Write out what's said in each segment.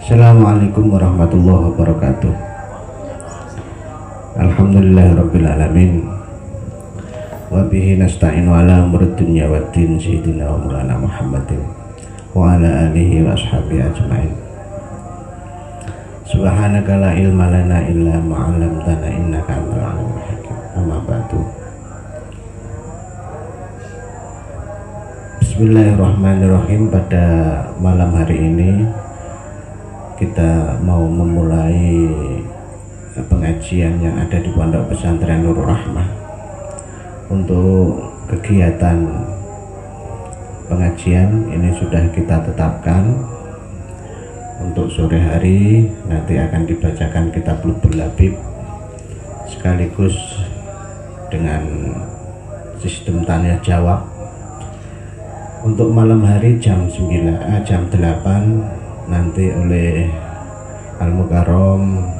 Assalamualaikum warahmatullahi wabarakatuh. Alhamdulillahirabbil alamin. Wa bihi nasta'inu ala umuri dunya waddin sayyidina wa maulana Muhammadin wa ala alihi wa ashabihi ajmain. Subhanaka la ilma lana illa ma 'allamtana innaka antal alimul hakim. Amma ba'du. Bismillahirrahmanirrahim. Pada malam hari ini kita mau memulai pengajian yang ada di Pondok Pesantren Nurul Rahmah. Untuk kegiatan pengajian ini sudah kita tetapkan untuk sore hari, nanti akan dibacakan kitab Lubul Labib sekaligus dengan sistem tanya jawab. Untuk malam hari jam 8 nanti oleh Al-Mukarram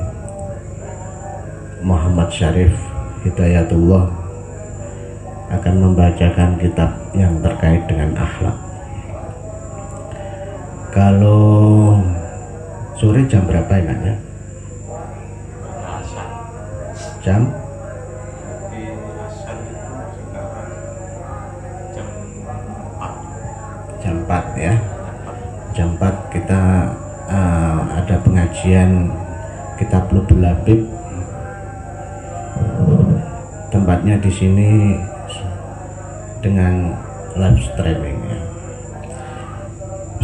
Muhammad Syarif Hidayatullah akan membacakan kitab yang terkait dengan akhlak. Kalau sore jam berapa enaknya? Jam 4 ya. Jam 4 kita ada pengajian kitab Lubul Labib. Tempatnya di sini dengan live streaming ya.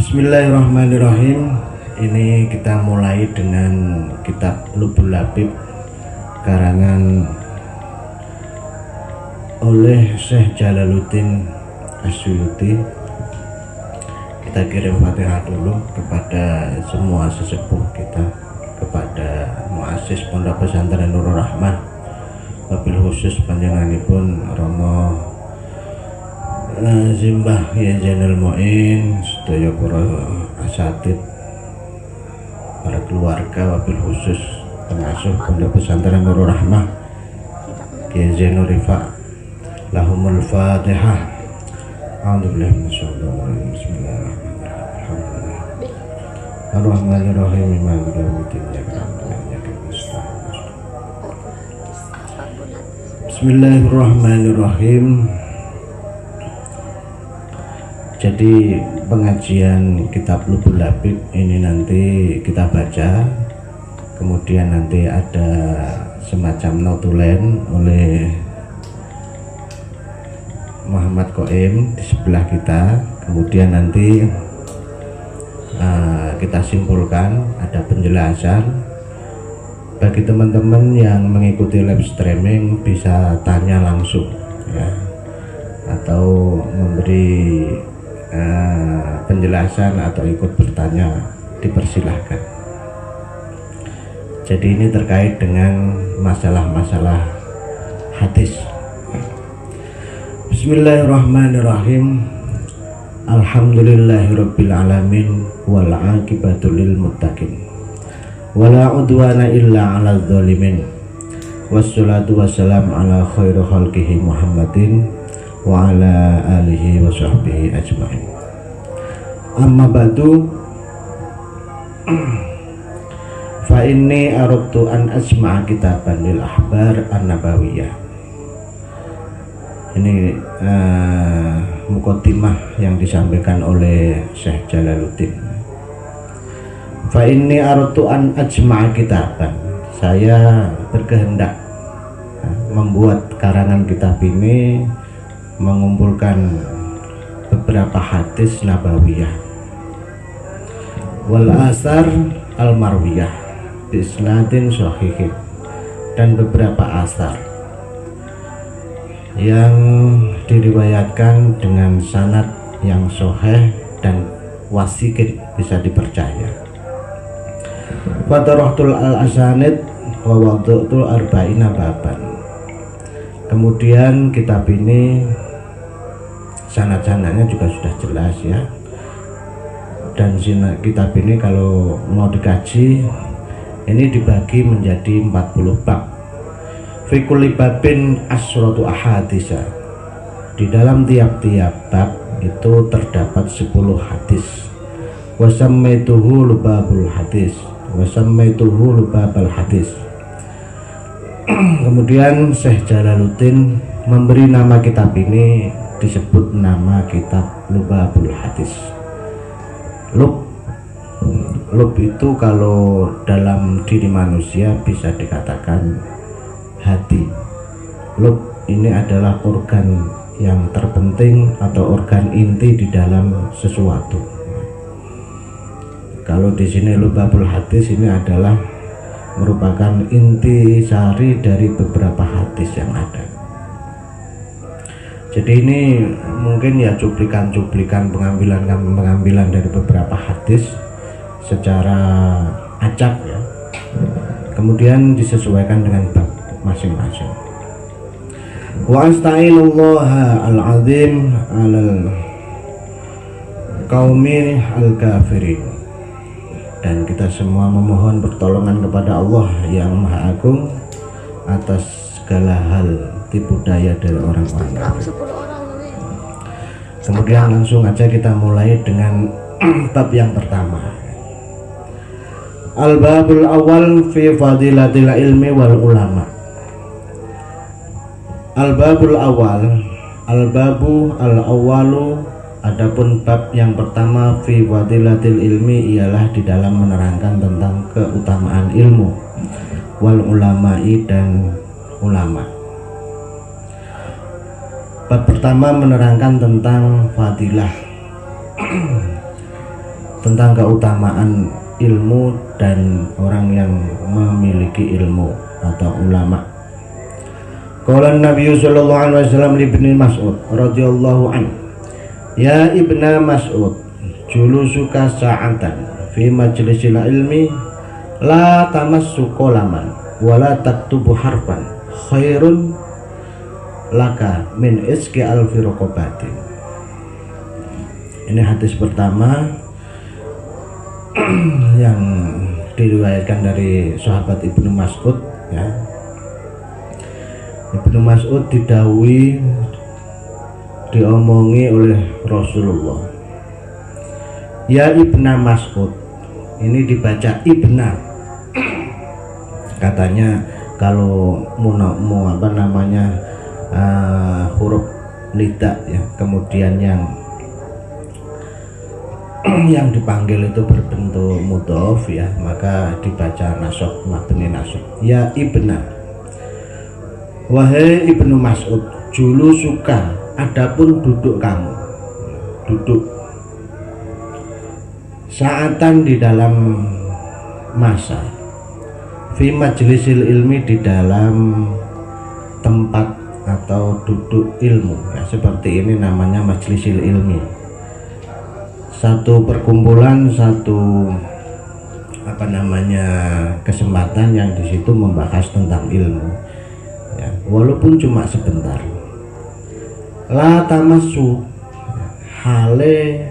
Bismillahirrahmanirrahim. Ini kita mulai dengan kitab Lubul Labib karangan oleh Syekh Jalaluddin Asyuyuti. Kita kirim Fatihah dulu kepada semua sesepuh kita, kepada muassis Pondok Pesantren Nurul Rahmah, wabil khusus panjenenganipun Romo Zimbah Ya Zainal Mu'in, sedaya para asatid, para keluarga, wabil khusus pengasuh Pondok Pesantren Nurul Rahmah Ya Zainul Rifa. Lahumul Fatihah. Alhamdulillah. Bismillahirrahmanirrahim. Ar-Rahmanir-Rahim. Maliki yaumiddin. Bismillahirrahmanirrahim. Jadi pengajian kitab Lubul Labib ini nanti kita baca, kemudian nanti ada semacam notulen oleh Muhammad Qoim di sebelah kita. Kemudian nanti kita simpulkan, ada penjelasan. Bagi teman-teman yang mengikuti live streaming bisa tanya langsung ya, atau memberi penjelasan atau ikut bertanya, dipersilahkan. Jadi ini terkait dengan masalah-masalah hadis. Bismillahirrahmanirrahim. Alhamdulillahirabbil alamin wal aqibatu lil muttaqin wala udwana illa 'alal zalimin. Wassalatu wassalam ala khairu khalqihi Muhammadin wa ala alihi wa sahbihi ajmain. Amma ba'du. Fa inni aradtu an asma'a kitaban lil ahbar an-nabawiyah. Ini muqaddimah yang disampaikan oleh Syekh Jalaluddin. Fa inni aradtu an ajma'a kitaban. Saya berkehendak membuat karangan kitab ini, mengumpulkan beberapa hadis nabawiyah wal asar al marwiyah bi isnadin shahihin, dan beberapa asar yang diriwayatkan dengan sanad yang sahih dan wasiqin, bisa dipercaya. Fatarahtul al-asanid wa wada'tul arba'ina baban. Kemudian kitab ini sanad-sanadnya juga sudah jelas ya. Dan kitab ini kalau mau dikaji ini dibagi menjadi 40 bab. Fi kulli babin asratu ahadisa. Di dalam tiap-tiap bab itu terdapat 10 hadis. wasammaituhu lubabul hadis, wasammaituhu lubabal hadis. Kemudian Syekh Jalaluddin memberi nama kitab ini, disebut nama kitab Lubabul Hadis. Lub itu kalau dalam diri manusia bisa dikatakan hati. Lub ini adalah organ yang terpenting atau organ inti di dalam sesuatu. Kalau di sini Lubabul Hadis ini adalah merupakan inti sari dari beberapa hadis yang ada. Jadi ini mungkin ya cuplikan-cuplikan pengambilan dari beberapa hadis secara acak ya. Kemudian disesuaikan dengan bab masing-masing. Wa asta'inullaha al-azim 'alal qaumi al-kafirin. Dan kita semua memohon pertolongan kepada Allah yang Maha Agung atas segala hal tipu daya dari orang-orang kafir. Kemudian langsung aja kita mulai dengan bab yang pertama. Al-babul awal fi fadilatil ilmi wal ulama. Al-babul awal, al-babu al-awalu. Adapun bab yang pertama fi fadilatil ilmi ialah di dalam menerangkan tentang keutamaan ilmu wal ulama'i dan ulama. Bab pertama menerangkan tentang fadilah tentang keutamaan ilmu dan orang yang memiliki ilmu atau ulama. Qala Nabi sallallahu alaihi wasallam li Ibnu Mas'ud radhiyallahu anhu, ya Ibna Mas'ud, julusuka sa'atan fi majlisil ilmi la tamassu qalaman wa la taktubu harfan khairun laka min iski alfi raqabatin. Ini hadis pertama yang diriwayatkan dari sahabat Ibnu Mas'ud ya. Ibnu Mas'ud didhawuhi, diomongi oleh Rasulullah, ya Ibna Mas'ud. Ini dibaca Ibna, katanya kalau mau apa namanya huruf nida ya, kemudian yang dipanggil itu berbentuk mudhof ya, maka dibaca nasab, mabni nasab, ya Ibna. Wahai Ibnu Mas'ud, julusuka, adapun duduk kamu, duduk saatan di dalam masa, fi majlisil ilmi, di dalam tempat atau duduk ilmu ya, seperti ini namanya majlisil ilmi, satu perkumpulan, satu apa namanya kesempatan yang di situ membahas tentang ilmu ya, walaupun cuma sebentar. La tamassu, hale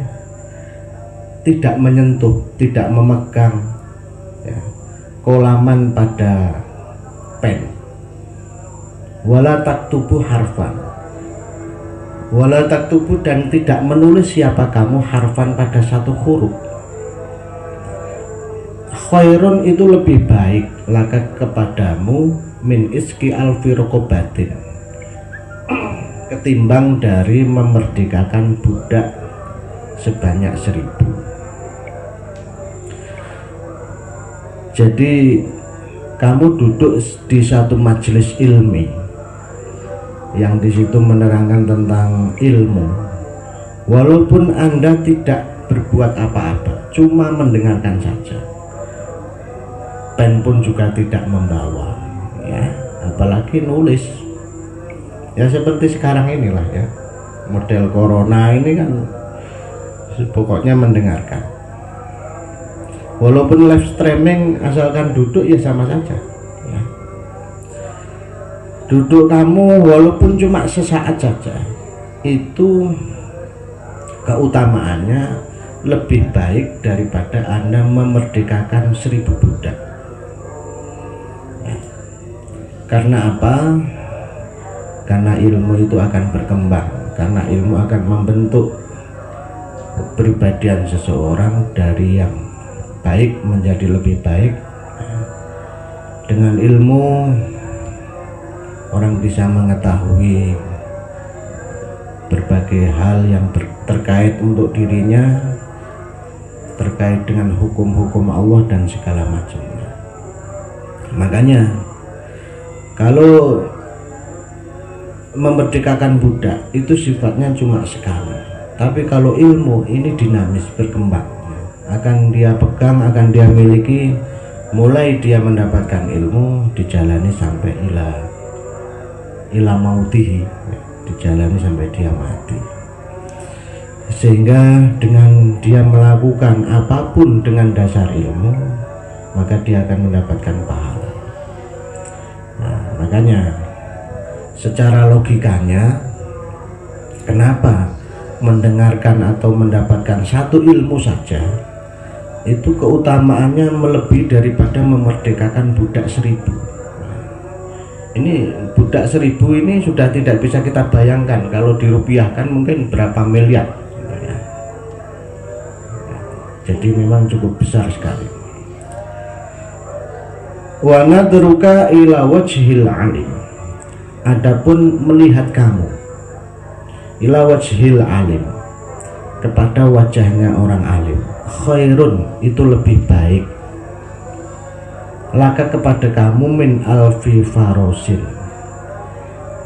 tidak menyentuh, tidak memegang ya, kolaman pada pen, wala taktubu harfan, wala taktubu, dan tidak menulis siapa kamu harfan pada satu huruf. Khairun, itu lebih baik, laka kepadamu, min iski alfi raqabatin, ketimbang dari memerdekakan budak sebanyak 1000. Jadi kamu duduk di satu majelis ilmi yang di situ menerangkan tentang ilmu, walaupun Anda tidak berbuat apa-apa, cuma mendengarkan saja, pen pun juga tidak membawa ya, apalagi nulis ya, seperti sekarang inilah ya, model corona ini kan pokoknya mendengarkan, walaupun live streaming, asalkan duduk ya sama saja ya. Duduk kamu walaupun cuma sesaat saja, itu keutamaannya lebih baik daripada Anda memerdekakan 1000 budak ya. Karena apa? Karena ilmu itu akan berkembang, karena ilmu akan membentuk kepribadian seseorang dari yang baik menjadi lebih baik. Dengan ilmu orang bisa mengetahui berbagai hal yang terkait untuk dirinya, terkait dengan hukum-hukum Allah dan segala macamnya. Makanya kalau memerdekakan budak itu sifatnya cuma sekali, tapi kalau ilmu ini dinamis, berkembang, akan dia pegang, akan dia miliki, mulai dia mendapatkan ilmu dijalani sampai ila mautihi, dijalani sampai dia mati. Sehingga dengan dia melakukan apapun dengan dasar ilmu, maka dia akan mendapatkan pahala. Nah, makanya secara logikanya, kenapa mendengarkan atau mendapatkan satu ilmu saja itu keutamaannya melebihi daripada memerdekakan budak 1000. Ini budak 1000 ini sudah tidak bisa kita bayangkan, kalau dirupiahkan mungkin berapa miliar. Jadi memang cukup besar sekali. Wa nadruka ila wajhil alim. Adapun melihat kamu ila wajhil alim, kepada wajahnya orang alim, khairun, itu lebih baik, laka kepada kamu, min alfi farosin,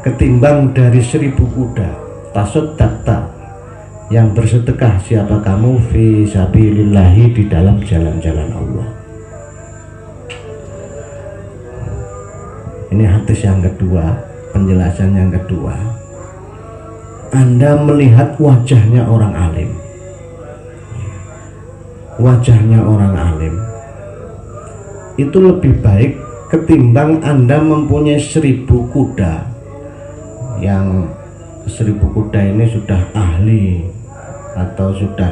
ketimbang dari 1000 kuda, tasaddaqta, yang bersedekah siapa kamu, fi sabilillahi, di dalam jalan-jalan Allah. Ini hadis yang kedua, penjelasan yang kedua. Anda melihat wajahnya orang alim, wajahnya orang alim itu lebih baik ketimbang Anda mempunyai 1000 kuda, yang 1000 kuda ini sudah ahli atau sudah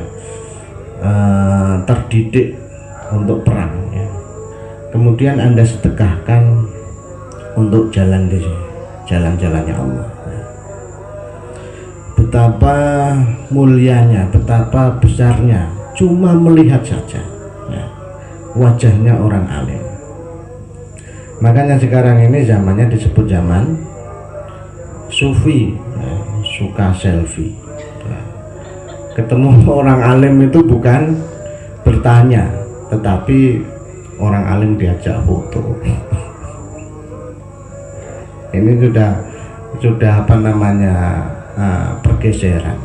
terdidik untuk perang, ya. Kemudian Anda sedekahkan untuk jalan di jalan-jalannya Allah. Betapa mulianya, betapa besarnya cuma melihat saja, ya, wajahnya orang alim. Makanya sekarang ini zamannya disebut zaman sufi, ya, suka selfie, ya. Ketemu orang alim itu bukan bertanya, tetapi orang alim diajak foto. Ini sudah apa namanya, pergeseran.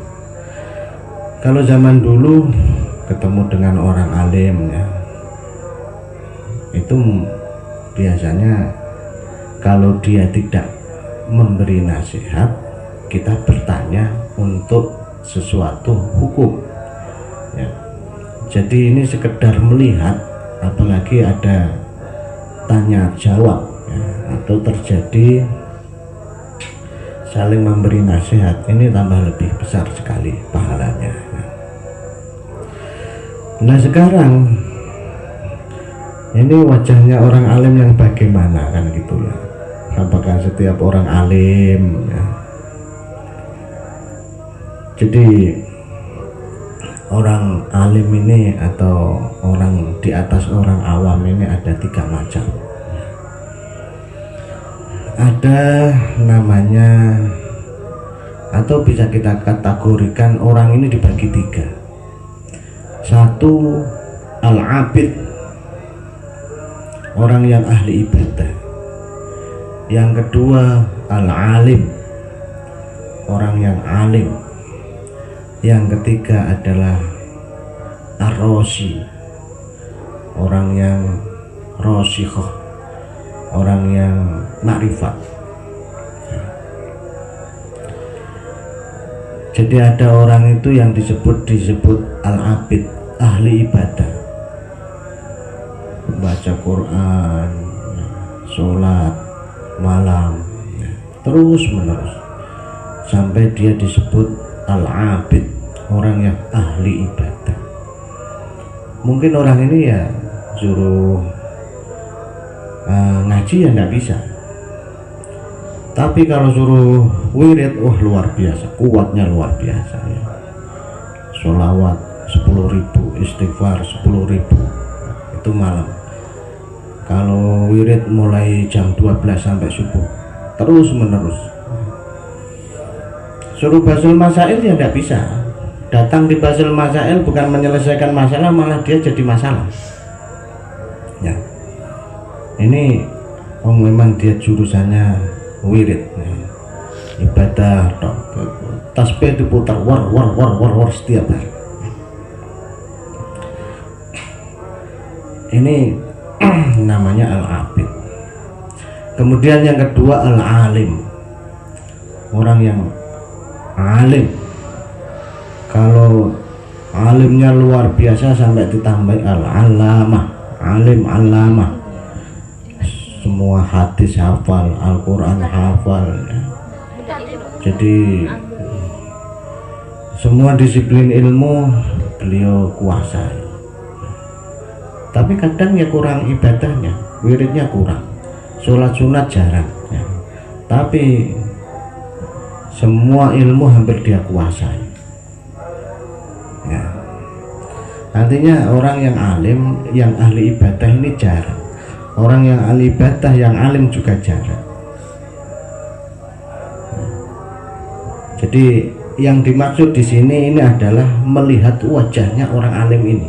Kalau zaman dulu ketemu dengan orang alim, ya, itu biasanya kalau dia tidak memberi nasihat, kita bertanya untuk sesuatu hukum, ya. Jadi ini sekedar melihat, apalagi ada tanya jawab, ya, atau terjadi saling memberi nasihat, ini tambah lebih besar sekali pahalanya. Nah sekarang ini wajahnya orang alim yang bagaimana, kan gitu ya. Apakah setiap orang alim, ya. Jadi orang alim ini atau orang di atas orang awam ini ada 3 macam. Ada namanya, atau bisa kita kategorikan orang ini dibagi 3. Satu, al-abid, orang yang ahli ibadah. Yang kedua, al-alim, orang yang alim. Yang ketiga adalah ar-rosi, orang yang rosikhoh, orang yang makrifat. Jadi ada orang itu yang disebut al-abid, ahli ibadah, baca Quran, sholat malam, terus menerus sampai dia disebut al-abid, orang yang ahli ibadah. Mungkin orang ini ya suruh ngaji ya nggak bisa, tapi kalau suruh wirid, wah luar biasa, kuatnya luar biasa, ya. sholawat 10.000, istighfar 10.000 itu malam. Kalau wirid mulai jam 12 sampai subuh terus menerus. Suruh basul masail ya tidak bisa. Datang di basul masail bukan menyelesaikan masalah, malah dia jadi masalah ya. Ini memang dia jurusannya wirid ya. Ibadah tasbih diputar war setiap hari. Ini namanya al-abid. Kemudian yang kedua al-alim, orang yang alim. Kalau alimnya luar biasa sampai ditambah al-alamah, alim alamah, semua hadis hafal, Al-Quran hafal ya. Jadi semua disiplin ilmu beliau kuasai. Tapi kadang ya kurang ibadahnya, wiridnya kurang, sholat sunat jarang ya. Tapi semua ilmu hampir dia kuasai ya. Artinya orang yang alim, yang ahli ibadah ini jarang. Orang yang ahli ibadah, yang alim juga jarang. Jadi yang dimaksud di sini ini adalah melihat wajahnya orang alim ini.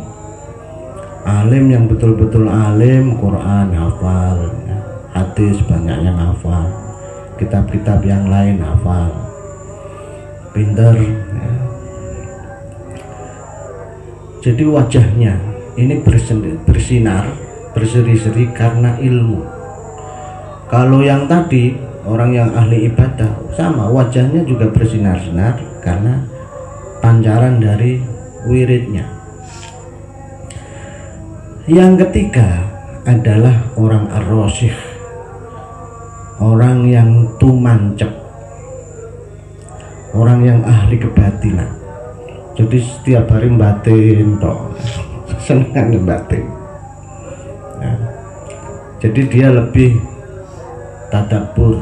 Alim yang betul-betul alim, Quran hafal ya. Hadis banyak yang hafal, kitab-kitab yang lain hafal, pinter ya. Jadi wajahnya ini bersinar, berseri-seri karena ilmu. Kalau yang tadi orang yang ahli ibadah sama, wajahnya juga bersinar-sinar karena pancaran dari wiridnya. Yang ketiga adalah orang ar-rasyih, orang yang tumancep, orang yang ahli kebatinan. Jadi setiap hari batin toh, senang batin ya. Jadi dia lebih tadabbur.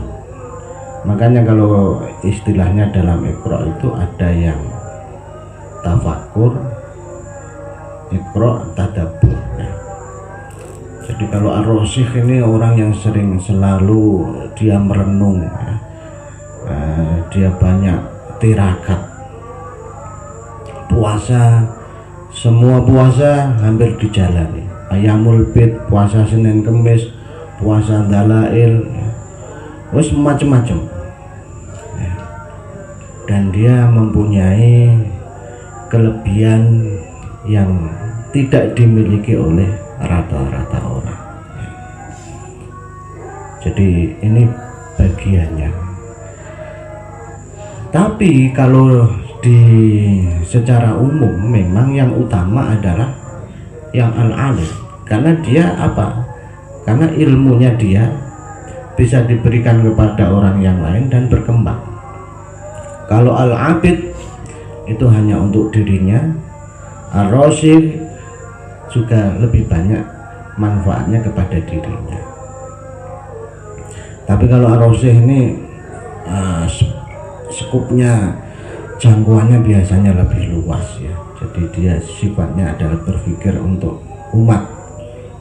Makanya kalau istilahnya dalam Iqra itu ada yang tafakur, Iqra, tadabbur ya. Jadi kalau ar-rasyih ini orang yang selalu dia merenung ya. Dia banyak tirakat, puasa, semua puasa hampir dijalani. Ayamul bid, puasa Senin Kemis, puasa dalail ya. Wes macam-macam ya. Dan dia mempunyai kelebihan yang tidak dimiliki oleh rata-rata orang ya. Jadi ini bagiannya. Tapi kalau secara umum memang yang utama adalah yang al-alim, karena dia apa? Karena ilmunya dia bisa diberikan kepada orang yang lain dan berkembang. Kalau al-abid itu hanya untuk dirinya, ar-rasyih juga lebih banyak manfaatnya kepada dirinya. Tapi kalau ar-rasyih ini skupnya, jangkauannya biasanya lebih luas ya. Jadi dia sifatnya adalah berpikir untuk umat,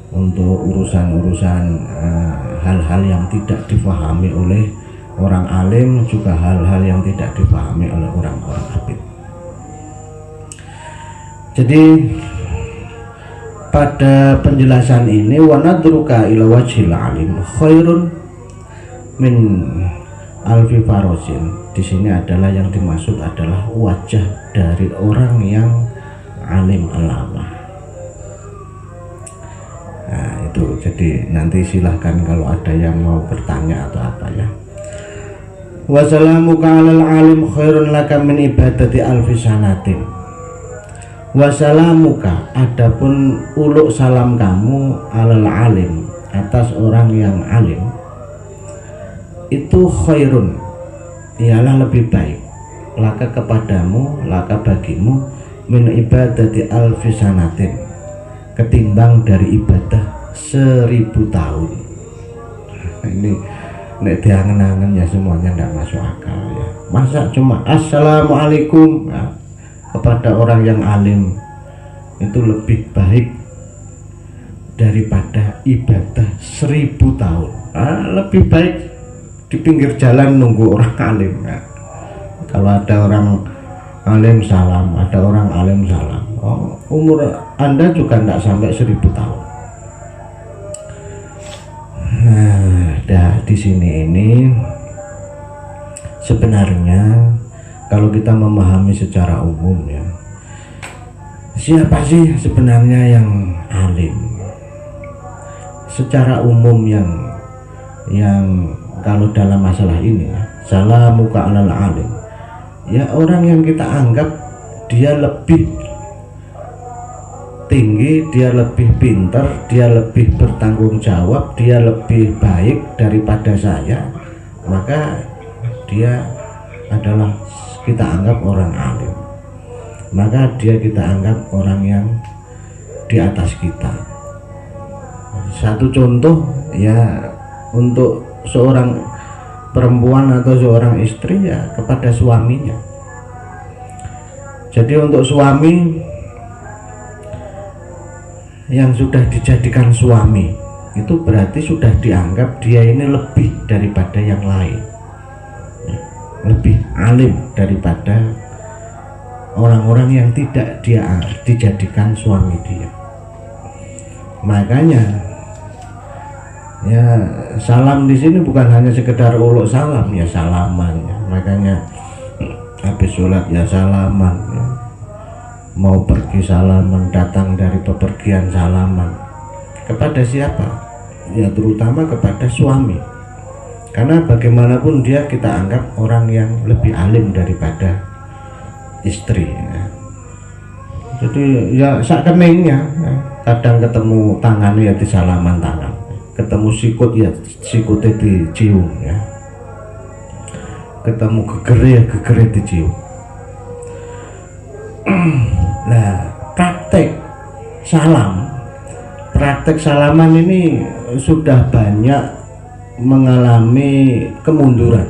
untuk urusan-urusan hal-hal yang tidak difahami oleh orang alim, juga hal-hal yang tidak difahami oleh orang-orang abid. Jadi pada penjelasan ini, wa nadruka ila wajhil alim khairun min alfi farosin. Di sini adalah yang dimaksud adalah wajah dari orang yang alim alamah. Nah itu, jadi nanti silahkan kalau ada yang mau bertanya atau apa ya. Wassalamuka alal alim khairun laka min ibadati alfi sanatin. Wassalamuka, adapun uluk salam kamu alal alim, atas orang yang alim, itu khairun, ialah lebih baik, laka kepadamu, laka bagimu, min ibadati alfi sanatin, ketimbang dari ibadah 1000 tahun. Ini nek diangen-angen ya semuanya tidak masuk akal ya. Masa cuma assalamualaikum, nah, kepada orang yang alim itu lebih baik daripada ibadah 1000 tahun. Lebih baik di pinggir jalan nunggu orang alim. Kalau ada orang alim salam, ada orang alim salam. Umur Anda juga tidak sampai 1000 tahun. Nah, di sini ini sebenarnya kalau kita memahami secara umum ya, siapa sih sebenarnya yang alim? Secara umum yang kalau dalam masalah ini ya, salamuka alal alim, ya orang yang kita anggap dia lebih tinggi, dia lebih pintar, dia lebih bertanggung jawab, dia lebih baik daripada saya, maka dia adalah kita anggap orang alim, maka dia kita anggap orang yang di atas kita. Satu contoh ya, untuk seorang perempuan atau seorang istri ya kepada suaminya. Jadi untuk suami yang sudah dijadikan suami itu berarti sudah dianggap dia ini lebih daripada yang lain, lebih alim daripada orang-orang yang tidak dia dijadikan suami dia. Makanya ya salam di sini bukan hanya sekedar uluk salam, ya salaman ya. Makanya habis sholat ya salaman ya. Mau pergi salaman, datang dari bepergian salaman. Kepada siapa? Ya terutama kepada suami. Karena bagaimanapun dia kita anggap orang yang lebih alim daripada istri ya. Jadi ya sak keningnya ya. Kadang ketemu tangannya ya di salaman tangan, ketemu sikut ya sikutnya dicium ya, ketemu gegere ya gegere dicium. Nah, praktek salaman ini sudah banyak mengalami kemunduran,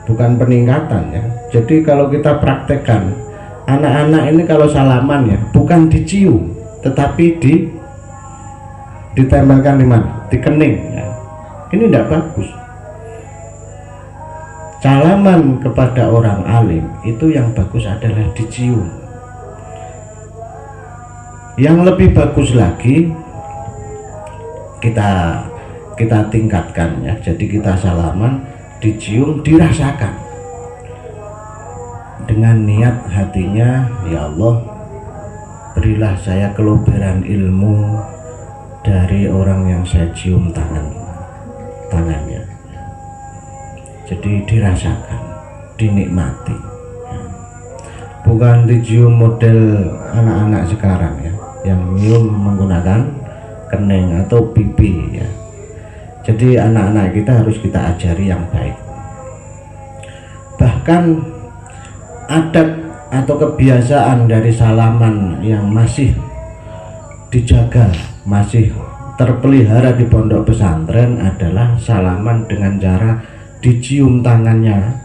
bukan peningkatan ya. Jadi kalau kita praktekkan, anak-anak ini kalau salaman ya bukan dicium, tetapi ditembakkan di mana? Di kening ya. Ini tidak bagus. Salaman kepada orang alim itu yang bagus adalah dicium. Yang lebih bagus lagi kita tingkatkan ya. Jadi kita salaman, dicium, dirasakan dengan niat hatinya, ya Allah, berilah saya keluberan ilmu dari orang yang saya cium tangannya. Jadi dirasakan, dinikmati ya. Bukan dicium model anak-anak sekarang ya, yang nyium menggunakan kening atau pipi ya. Jadi anak-anak kita harus kita ajari yang baik. Bahkan adat atau kebiasaan dari salaman yang masih dijaga, masih terpelihara di pondok pesantren adalah salaman dengan cara dicium tangannya.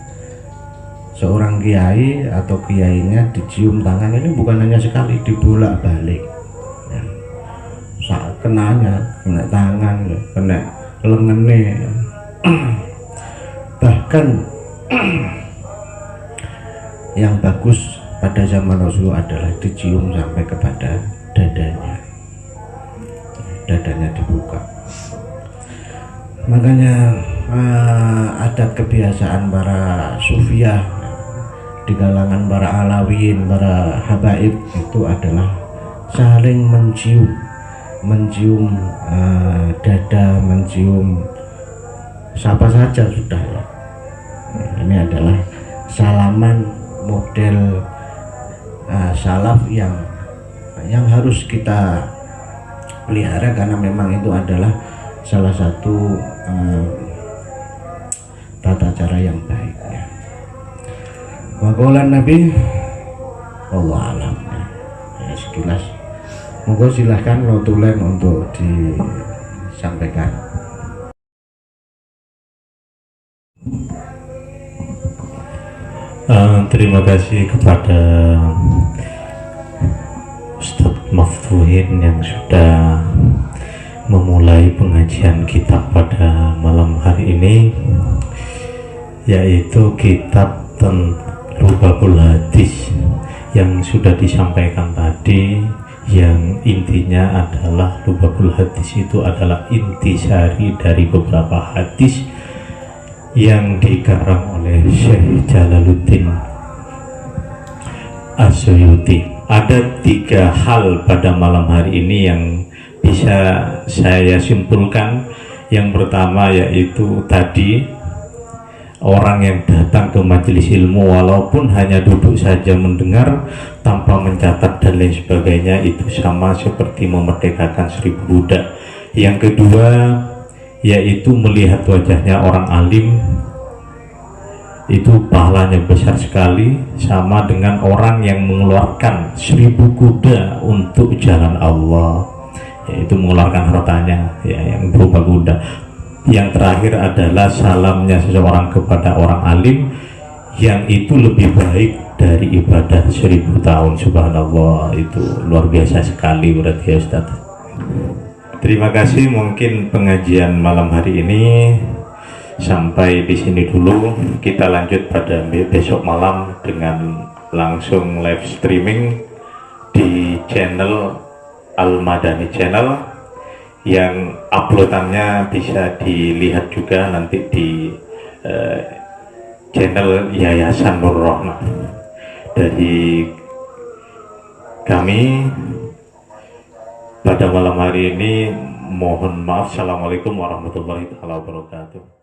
Seorang kiai atau kiainya dicium tangan, ini bukan hanya sekali, dibolak-balik ya. Kenanya, kena tangan, kena lengene ya. Bahkan yang bagus pada zaman Rasul adalah dicium sampai kepada dadanya dibuka. Makanya adat kebiasaan para sufiah di kalangan para alawiyin, para habaib itu adalah saling mencium dada, mencium siapa saja sudah ya. Ini adalah salaman model salaf yang harus kita pelihara, karena memang itu adalah salah satu tata cara yang baik ya. Wa qala Nabi wallahu alam ya, sekilas. Monggo silahkan notulen untuk disampaikan. Terima kasih kepada Ustadz Maftuhin yang sudah memulai pengajian kitab pada malam hari ini, yaitu kitab Lubabul Hadis yang sudah disampaikan tadi, yang intinya adalah Lubabul Hadis itu adalah intisari dari beberapa hadis yang dikarang oleh Syekh Jalaluddin As-Suyuti. Ada 3 hal pada malam hari ini yang bisa saya simpulkan. Yang pertama yaitu tadi, orang yang datang ke majelis ilmu walaupun hanya duduk saja mendengar tanpa mencatat dan lain sebagainya, itu sama seperti memerdekakan 1000 budak. Yang kedua yaitu melihat wajahnya orang alim, itu pahalanya besar sekali, sama dengan orang yang mengeluarkan 1000 kuda untuk jalan Allah, yaitu mengeluarkan hartanya ya, yang berupa kuda. Yang terakhir adalah salamnya seseorang kepada orang alim, yang itu lebih baik dari ibadah 1000 tahun. Subhanallah, itu luar biasa sekali berarti ya Ustaz. Terima kasih. Mungkin pengajian malam hari ini sampai di sini dulu. Kita lanjut pada besok malam dengan langsung live streaming di channel Al-Madani Channel, yang uploadannya bisa dilihat juga nanti di channel Yayasan Nur Rahmah. Dari kami pada malam hari ini mohon maaf. Assalamualaikum warahmatullahi wabarakatuh.